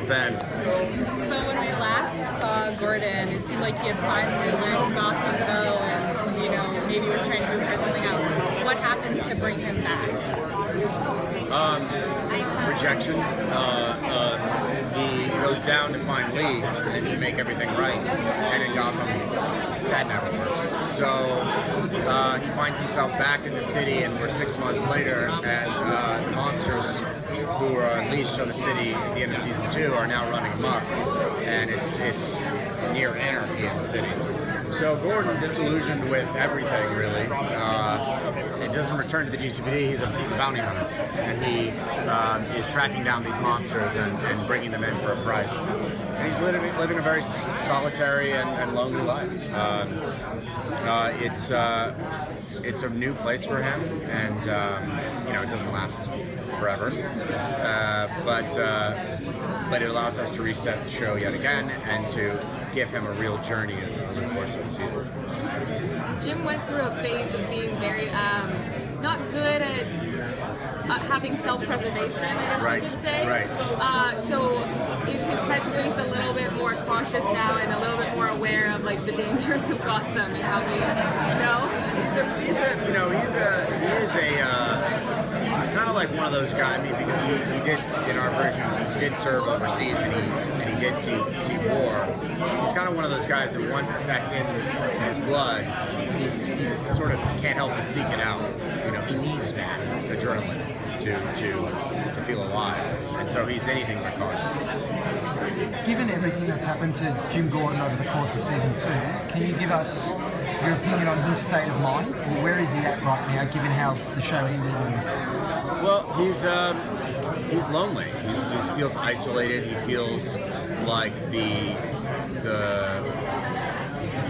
jump in. So when we last saw Gordon, it seemed like he had finally let Gotham go and, you know, maybe was trying to move towards something else. What happens to bring him back? Rejection. He goes down to find Lee and to make everything right. And in Gotham, that never works. So he finds himself back in the city, and we're 6 months later, and the monsters who were unleashed on the city at the end of season 2 are now running amok, and it's near anarchy in the city. So Gordon, disillusioned with everything, really, it doesn't return to the GCPD. He's a bounty hunter, and he is tracking down these monsters and bringing them in for a price. And he's living a very solitary and lonely life. It's a new place for him, and you know, it doesn't last forever. But it allows us to reset the show yet again and to give him a real journey over the course of the season. Jim went through a phase of being very not good at having self-preservation, I guess Right. you could say. Right. So is his headspace a little bit more cautious now and a little bit more aware of like the dangers of Gotham and how they, you know? He's kind of like one of those guys. I mean, because he did, in our version, he did serve overseas and he did see war. He's kind of one of those guys that once that's in his blood, he's sort of can't help but seek it out. You know, he needs that adrenaline to feel alive, and so he's anything but cautious. Given everything that's happened to Jim Gordon over the course of season 2, can you give us your opinion on his state of mind? Or where is he at right now, given how the show ended? Well, he's lonely. He feels isolated. He feels like the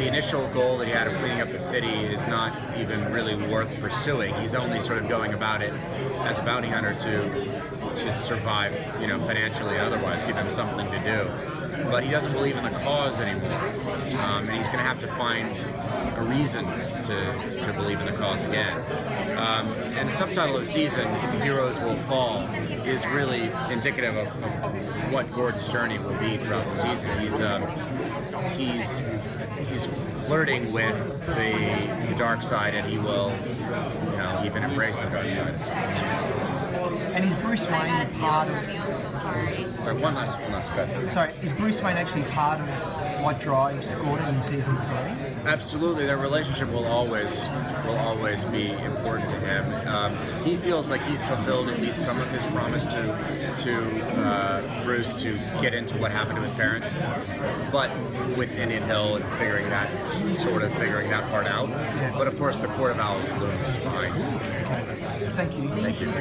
initial goal that he had of cleaning up the city is not even really worth pursuing. He's only sort of going about it as a bounty hunter to survive, you know, financially and otherwise, give him something to do. But he doesn't believe in the cause anymore, and he's going to have to find a reason to believe in the cause again. And the subtitle of the season, "Heroes Will Fall," is really indicative of what Gordon's journey will be throughout the season. He's flirting with the dark side, and he will, you know, even embrace the dark side. And is Bruce Wayne part of? I'm so sorry. Sorry, one last question. Sorry, is Bruce Wayne actually part of what drives Gordon in season 3? Absolutely, their relationship will always be important to him. He feels like he's fulfilled at least some of his promise to Bruce to get into what happened to his parents, but with Indian Hill and figuring that part out. Yeah. But of course, the Court of Owls looms behind. Thank you. Thank you.